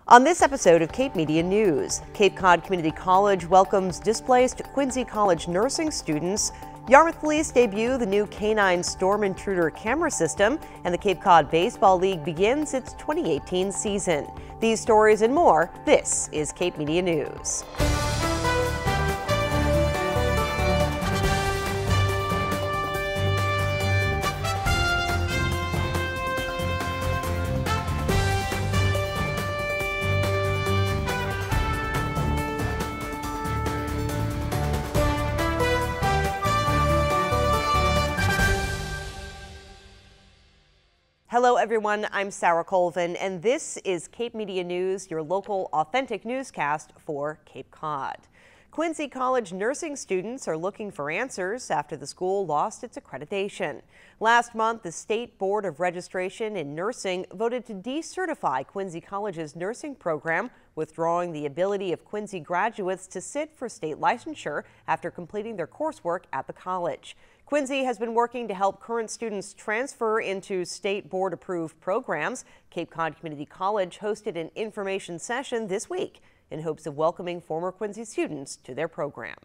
On this episode of Cape Media News, Cape Cod Community College welcomes displaced Quincy College nursing students. Yarmouth Police debut the new K9 Storm Intruder camera system, and the Cape Cod Baseball League begins its 2018 season. These stories and more, this is Cape Media News. Hello everyone, I'm Sarah Colvin, and this is Cape Media News, your local authentic newscast for Cape Cod. Quincy College nursing students are looking for answers after the school lost its accreditation. Last month, the State Board of Registration in Nursing voted to decertify Quincy College's nursing program, withdrawing the ability of Quincy graduates to sit for state licensure after completing their coursework at the college. Quincy has been working to help current students transfer into state board approved programs. Cape Cod Community College hosted an information session this week in hopes of welcoming former Quincy students to their program.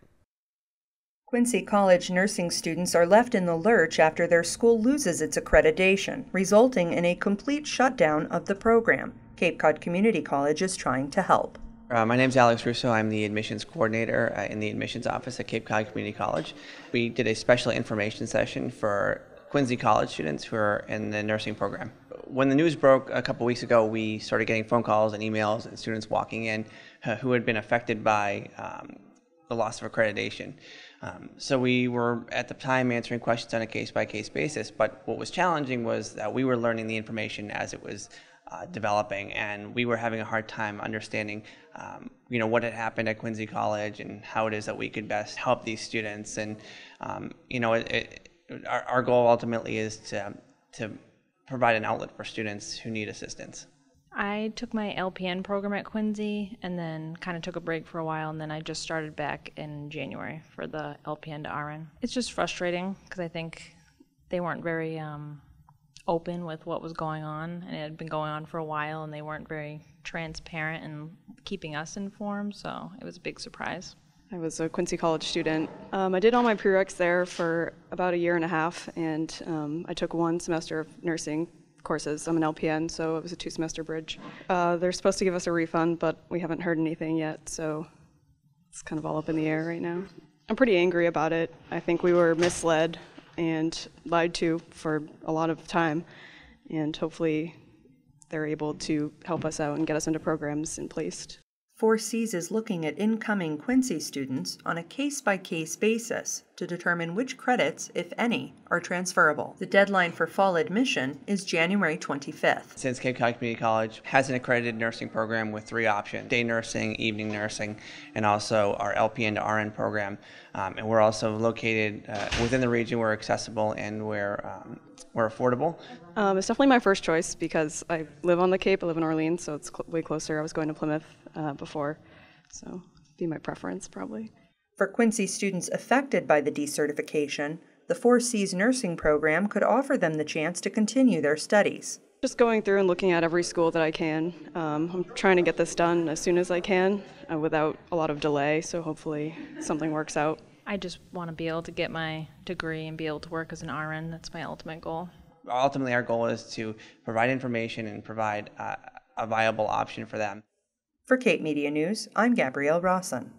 Quincy College nursing students are left in the lurch after their school loses its accreditation, resulting in a complete shutdown of the program. Cape Cod Community College is trying to help. My name is Alex Russo. I'm the admissions coordinator in the admissions office at Cape Cod Community College. We did a special information session for Quincy College students who are in the nursing program. When the news broke a couple weeks ago, we started getting phone calls and emails and students walking in who had been affected by the loss of accreditation. So we were at the time answering questions on a case-by-case basis, but what was challenging was that we were learning the information as it was developing, and we were having a hard time understanding what had happened at Quincy College and how it is that we could best help these students. And our goal ultimately is to provide an outlet for students who need assistance. I took my LPN program at Quincy and then kind of took a break for a while, and then I just started back in January for the LPN to RN. It's just frustrating because I think they weren't very open with what was going on, and it had been going on for a while, and they weren't very transparent in keeping us informed, so it was a big surprise. I was a Quincy College student. I did all my prereqs there for about a year and a half, and I took one semester of nursing courses. I'm an LPN, so it was a 2-semester bridge. They're supposed to give us a refund, but we haven't heard anything yet, so it's kind of all up in the air right now. I'm pretty angry about it. I think we were misled and lied to for a lot of time, and hopefully they're able to help us out and get us into programs in place. 4Cs is looking at incoming Quincy students on a case-by-case basis to determine which credits, if any, are transferable. The deadline for fall admission is January 25th. Since Cape Cod Community College has an accredited nursing program with 3 options: day nursing, evening nursing, and also our LPN to RN program. And we're also located within the region. We're accessible and we're affordable. It's definitely my first choice because I live on the Cape. I live in Orleans, so it's way closer. I was going to Plymouth before, so it'd be my preference probably. For Quincy students affected by the decertification, the 4Cs nursing program could offer them the chance to continue their studies. Just going through and looking at every school that I can. I'm trying to get this done as soon as I can without a lot of delay, so hopefully something works out. I just want to be able to get my degree and be able to work as an RN. That's my ultimate goal. Ultimately, our goal is to provide information and provide a viable option for them. For Cape Media News, I'm Gabrielle Rawson.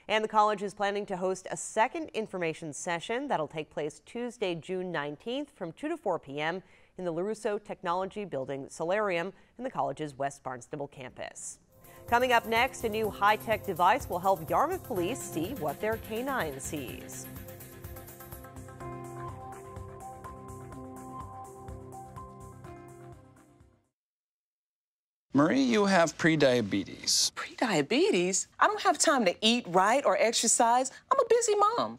And the college is planning to host a second information session that'll take place Tuesday, June 19th from 2 to 4 p.m. in the LaRusso Technology Building Solarium in the college's West Barnstable campus. Coming up next, a new high-tech device will help Yarmouth Police see what their K9 sees. Marie, you have prediabetes. Prediabetes? I don't have time to eat right or exercise. I'm a busy mom.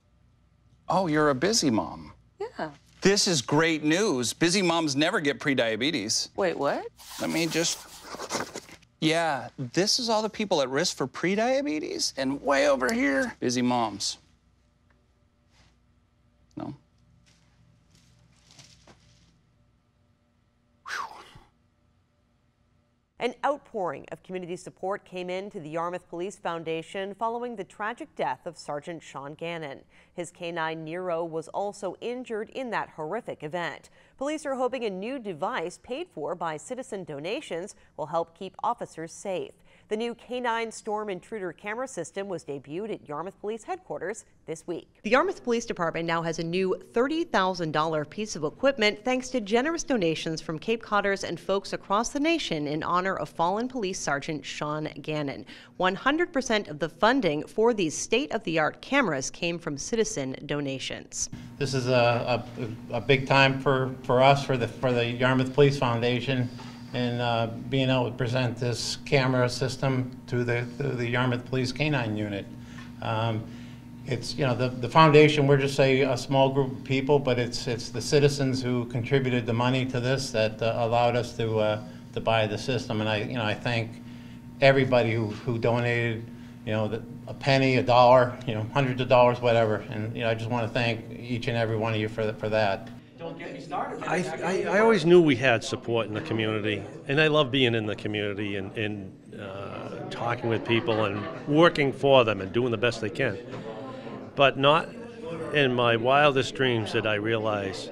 Oh, you're a busy mom. Yeah. This is great news. Busy moms never get prediabetes. Wait, what? Let me just... Yeah, this is all the people at risk for prediabetes, and way over here, busy moms. No? An outpouring of community support came in to the Yarmouth Police Foundation following the tragic death of Sergeant Sean Gannon. His canine Nero was also injured in that horrific event. Police are hoping a new device paid for by citizen donations will help keep officers safe. The new K9 Storm Intruder camera system was debuted at Yarmouth Police Headquarters this week. The Yarmouth Police Department now has a new $30,000 piece of equipment thanks to generous donations from Cape Codders and folks across the nation in honor of fallen Police Sergeant Sean Gannon. 100% of the funding for these state-of-the-art cameras came from citizen donations. This is a big time for us, for the Yarmouth Police Foundation, and being able to present this camera system to the Yarmouth Police K9 unit. It's, you know, the foundation, we're just a small group of people, but it's the citizens who contributed the money to this that allowed us to buy the system. And I thank everybody who donated, you know, a penny, a dollar, you know, hundreds of dollars, whatever. And I just want to thank each and every one of you for that. Don't get me started. I always knew we had support in the community, and I love being in the community and talking with people and working for them and doing the best they can. But not in my wildest dreams did I realize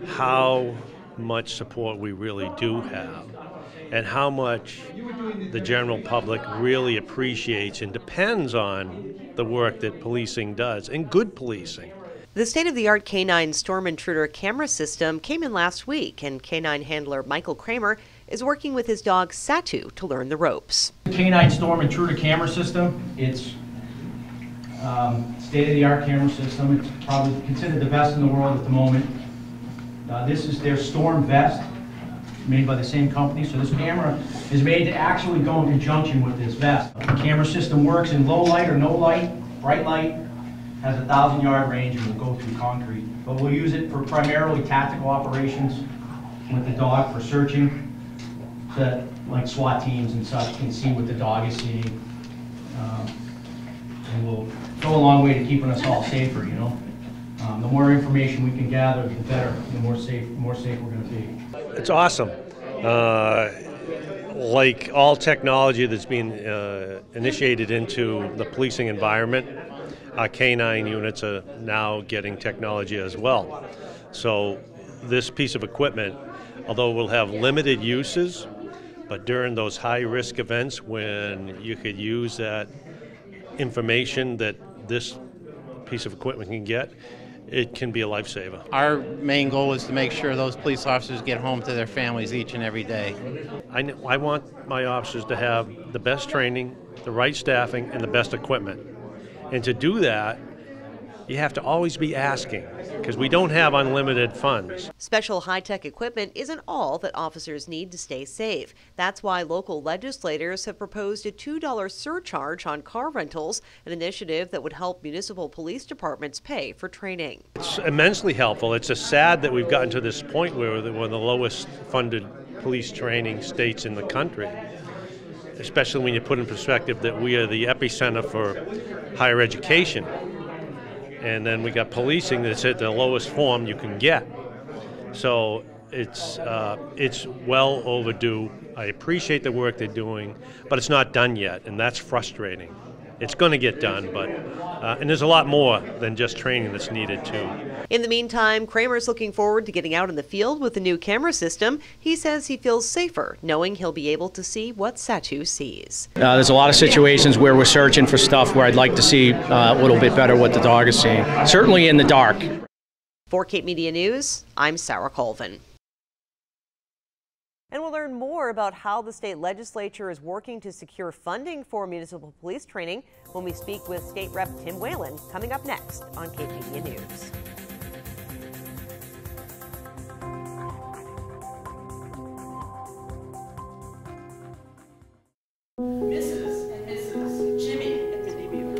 how much support we really do have and how much the general public really appreciates and depends on the work that policing does, and good policing. The state-of-the-art K9 Storm Intruder camera system came in last week, and K9 handler Michael Kramer is working with his dog Satu to learn the ropes. The K9 Storm Intruder camera system, it's state-of-the-art camera system. It's probably considered the best in the world at the moment. This is their Storm Vest, made by the same company. So this camera is made to actually go in conjunction with this vest. The camera system works in low light or no light, bright light, has a 1,000-yard range and will go through concrete. But we'll use it for primarily tactical operations with the dog for searching, so that like SWAT teams and such can see what the dog is seeing. And will go a long way to keeping us all safer, you know. The more information we can gather, the better, the more safe we're going to be. It's awesome. Like all technology that's being initiated into the policing environment, our K9 units are now getting technology as well. So this piece of equipment, although we'll have limited uses, but during those high-risk events when you could use that information that this piece of equipment can get, it can be a lifesaver. Our main goal is to make sure those police officers get home to their families each and every day. I want my officers to have the best training, the right staffing, and the best equipment. And to do that, you have to always be asking, because we don't have unlimited funds. Special high-tech equipment isn't all that officers need to stay safe. That's why local legislators have proposed a $2 surcharge on car rentals, an initiative that would help municipal police departments pay for training. It's immensely helpful. It's just sad that we've gotten to this point where we're one of the lowest funded police training states in the country, especially when you put in perspective that we are the epicenter for higher education. And then we got policing that's at the lowest form you can get. So it's well overdue. I appreciate the work they're doing, but it's not done yet, and that's frustrating. It's going to get done, but and there's a lot more than just training that's needed too. In the meantime, Kramer's looking forward to getting out in the field with the new camera system. He says he feels safer knowing he'll be able to see what Satu sees. There's a lot of situations where we're searching for stuff where I'd like to see a little bit better what the dog is seeing. Certainly in the dark. For Cape Media News, I'm Sarah Colvin. And we'll learn more about how the state legislature is working to secure funding for municipal police training when we speak with State Rep Tim Whalen, coming up next on Cape Media News. Mrs. and Mrs. Jimmy at the debut.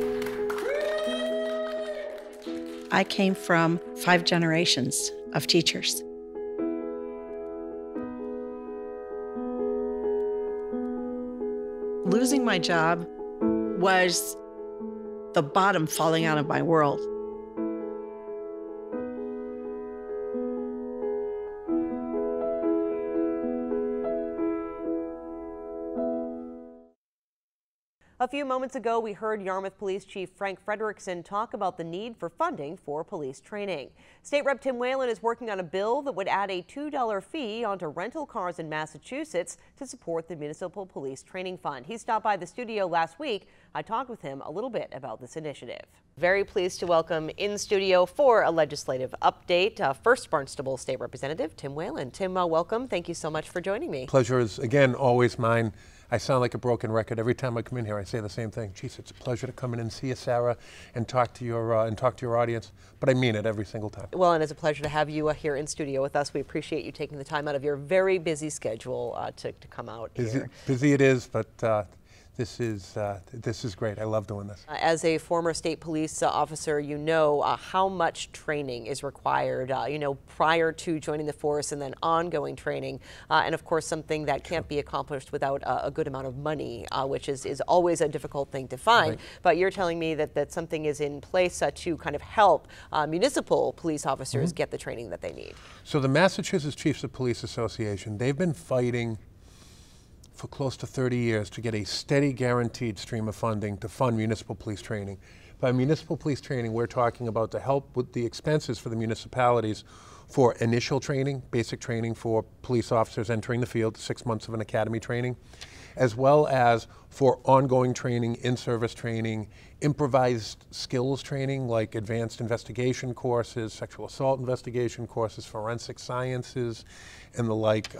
I came from 5 generations of teachers. Losing my job was the bottom falling out of my world. A few moments ago, we heard Yarmouth Police Chief Frank Frederickson talk about the need for funding for police training. State Rep Tim Whalen is working on a bill that would add a $2 fee onto rental cars in Massachusetts to support the Municipal Police Training Fund. He stopped by the studio last week. I talked with him a little bit about this initiative. Very pleased to welcome in studio for a legislative update, First Barnstable State Representative Tim Whalen. Tim, welcome. Thank you so much for joining me. Pleasure is, again, always mine. I sound like a broken record every time I come in here. I say the same thing. Geez, it's a pleasure to come in and see you, Sarah, and talk to your audience. But I mean it every single time. Well, and it's a pleasure to have you here in studio with us. We appreciate you taking the time out of your very busy schedule to come out here. Busy it is, but this is great. I love doing this. As a former state police officer, you know how much training is required, prior to joining the force, and then ongoing training, and of course something that can't be accomplished without a good amount of money, which is always a difficult thing to find. Right. But you're telling me that something is in place to kind of help municipal police officers get the training that they need. So the Massachusetts Chiefs of Police Association, they've been fighting for close to 30 years to get a steady, guaranteed stream of funding to fund municipal police training. By municipal police training, we're talking about to help with the expenses for the municipalities for initial training, basic training for police officers entering the field, 6 months of an academy training, as well as for ongoing training, in-service training, improvised skills training like advanced investigation courses, sexual assault investigation courses, forensic sciences, and the like.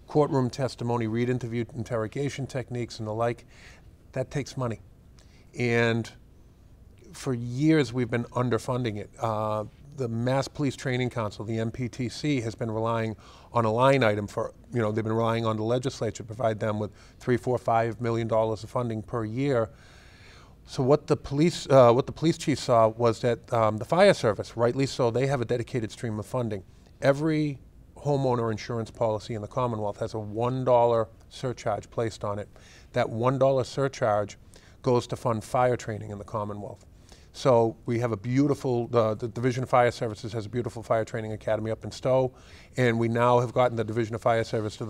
Courtroom testimony, read interview interrogation techniques and the like. That takes money. And for years we've been underfunding it. The Mass Police Training Council, the MPTC, has been relying on a line item for, they've been relying on the legislature to provide them with $3, $4, $5 million of funding per year. So what the police chief saw was that the fire service, rightly so, they have a dedicated stream of funding. Every homeowner insurance policy in the Commonwealth has a $1 surcharge placed on it. That $1 surcharge goes to fund fire training in the Commonwealth. So we have a beautiful, the Division of Fire Services has a beautiful fire training academy up in Stowe, and we now have gotten the Division of Fire Services to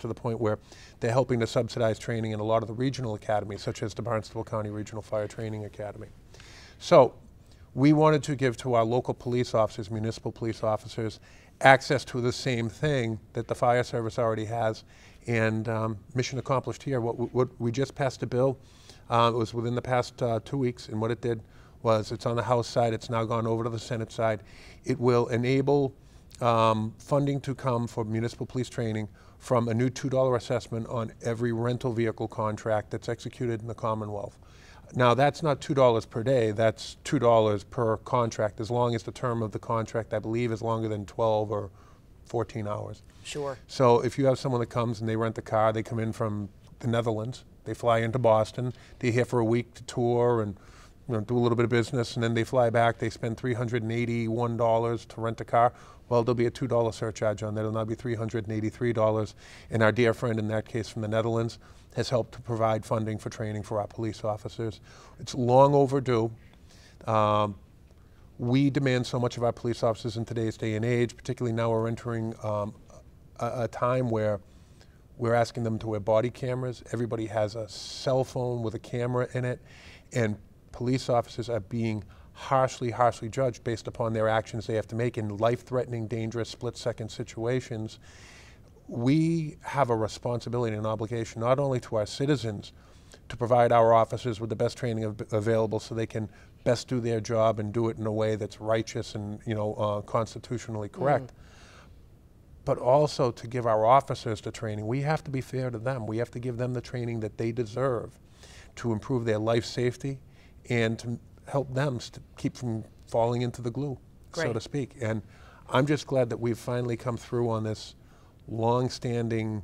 the point where they're helping to subsidize training in a lot of the regional academies, such as the Barnstable County Regional Fire Training Academy. So we wanted to give to our local police officers, municipal police officers, access to the same thing that the fire service already has, and mission accomplished here. What we just passed a bill. It was within the past 2 weeks, and what it did was, it's on the House side, it's now gone over to the Senate side. It will enable funding to come for municipal police training from a new $2 assessment on every rental vehicle contract that's executed in the Commonwealth. Now, that's not $2 per day, that's $2 per contract, as long as the term of the contract, I believe, is longer than 12 or 14 hours. Sure. So if you have someone that comes and they rent a car, they come in from the Netherlands, they fly into Boston, they're here for a week to tour and do a little bit of business, and then they fly back, they spend $381 to rent a car. Well, there'll be a $2 surcharge on that, it'll now be $383. And our dear friend in that case from the Netherlands has helped to provide funding for training for our police officers. It's long overdue. We demand so much of our police officers in today's day and age, particularly now we're entering a time where we're asking them to wear body cameras. Everybody has a cell phone with a camera in it, and police officers are being harshly judged based upon their actions they have to make in life-threatening, dangerous, split-second situations. We have a responsibility and an obligation not only to our citizens to provide our officers with the best training available so they can best do their job and do it in a way that's righteous and constitutionally correct, but also to give our officers the training. We have to be fair to them. We have to give them the training that they deserve to improve their life safety and to help them to keep from falling into the glue, so to speak. And I'm just glad that we've finally come through on this long-standing,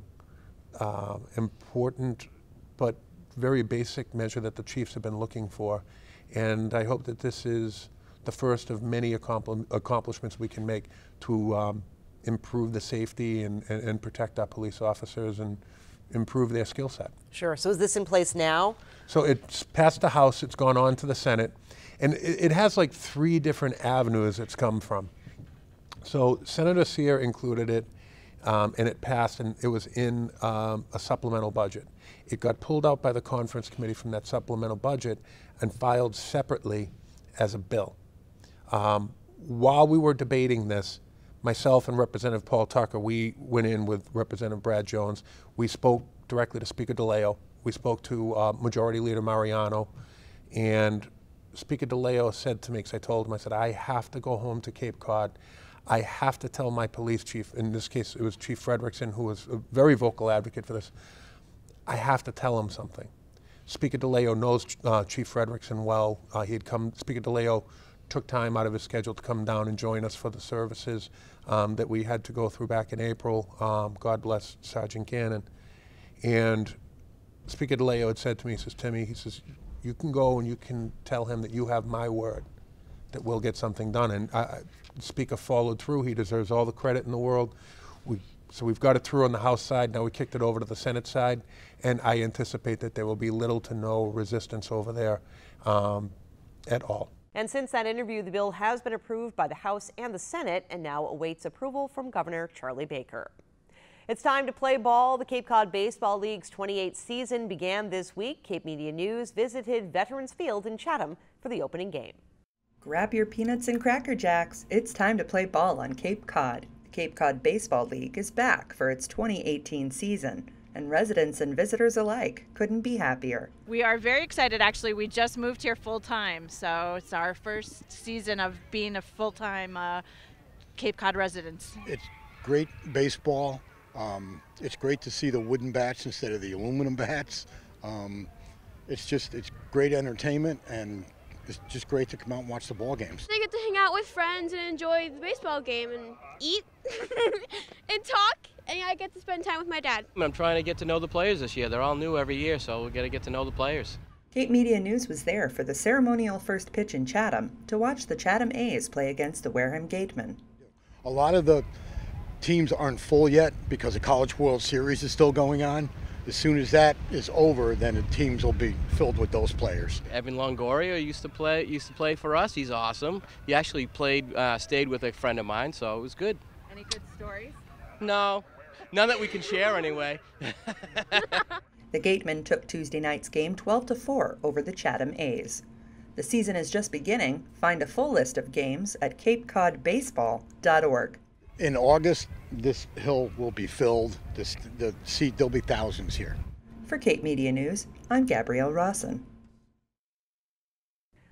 important, but very basic measure that the chiefs have been looking for. And I hope that this is the first of many accomplishments we can make to improve the safety and protect our police officers and improve their skill set. Sure. So is this in place now? So it's passed the House, it's gone on to the Senate, and it has like 3 different avenues it's come from. So Senator Sear included it and it passed, and it was in a supplemental budget. It got pulled out by the conference committee from that supplemental budget and filed separately as a bill. While we were debating this, myself and Representative Paul Tucker, we went in with Representative Brad Jones. We spoke directly to Speaker DeLeo. We spoke to Majority Leader Mariano, and Speaker DeLeo said to me, because I told him, I said, I have to go home to Cape Cod. I have to tell my police chief, in this case it was Chief Frederickson, who was a very vocal advocate for this. I have to tell him something. Speaker DeLeo knows Chief Frederickson well. Speaker DeLeo took time out of his schedule to come down and join us for the services that we had to go through back in April. God bless Sergeant Cannon. And Speaker DeLeo had said to me, he says, Timmy, he says, you can go and you can tell him that you have my word that we'll get something done. And Speaker followed through. He deserves all the credit in the world. So we've got it through on the House side. Now we kicked it over to the Senate side, and I anticipate that there will be little to no resistance over there at all. And since that interview, the bill has been approved by the House and the Senate and now awaits approval from Governor Charlie Baker. It's time to play ball. The Cape Cod Baseball League's 28th season began this week. Cape Media News visited Veterans Field in Chatham for the opening game. Grab your peanuts and Cracker Jacks. It's time to play ball on Cape Cod. The Cape Cod Baseball League is back for its 2018 season, and residents and visitors alike couldn't be happier. We are very excited. Actually, we just moved here full-time, so it's our first season of being a full-time Cape Cod residents. It's great baseball. It's great to see the wooden bats instead of the aluminum bats. It's great entertainment, and it's just great to come out and watch the ball games. I get to hang out with friends and enjoy the baseball game and eat and talk, and I get to spend time with my dad. I'm trying to get to know the players this year. They're all new every year, so we got to get to know the players. Cape Media News was there for the ceremonial first pitch in Chatham to watch the Chatham A's play against the Wareham Gatemen. A lot of the teams aren't full yet because the College World Series is still going on. As soon as that is over, then the teams will be filled with those players. Evan Longoria used to play for us. He's awesome. He actually stayed with a friend of mine, so it was good. Any good stories? No, none that we can share anyway. The Gatemen took Tuesday night's game 12-4 over the Chatham A's. The season is just beginning. Find a full list of games at capecodbaseball.org. In August, this hill will be filled. There'll be thousands here. For Cape Media News, I'm Gabrielle Rawson.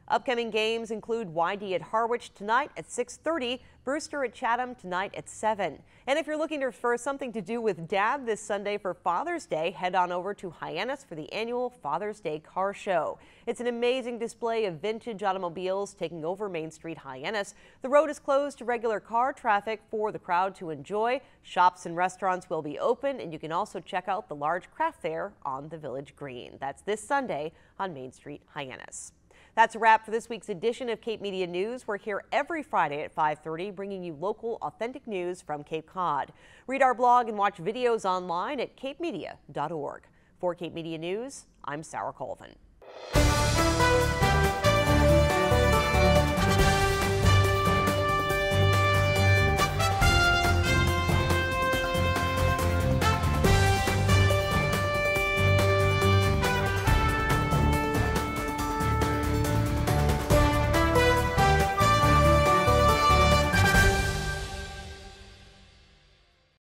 Upcoming games include YD at Harwich tonight at 6:30, Brewster at Chatham tonight at 7. And if you're looking for something to do with Dad this Sunday for Father's Day, head on over to Hyannis for the annual Father's Day Car Show. It's an amazing display of vintage automobiles taking over Main Street Hyannis. The road is closed to regular car traffic for the crowd to enjoy. Shops and restaurants will be open, and you can also check out the large craft fair on the Village Green. That's this Sunday on Main Street Hyannis. That's a wrap for this week's edition of Cape Media News. We're here every Friday at 5:30, bringing you local, authentic news from Cape Cod. Read our blog and watch videos online at capemedia.org. For Cape Media News, I'm Sarah Colvin.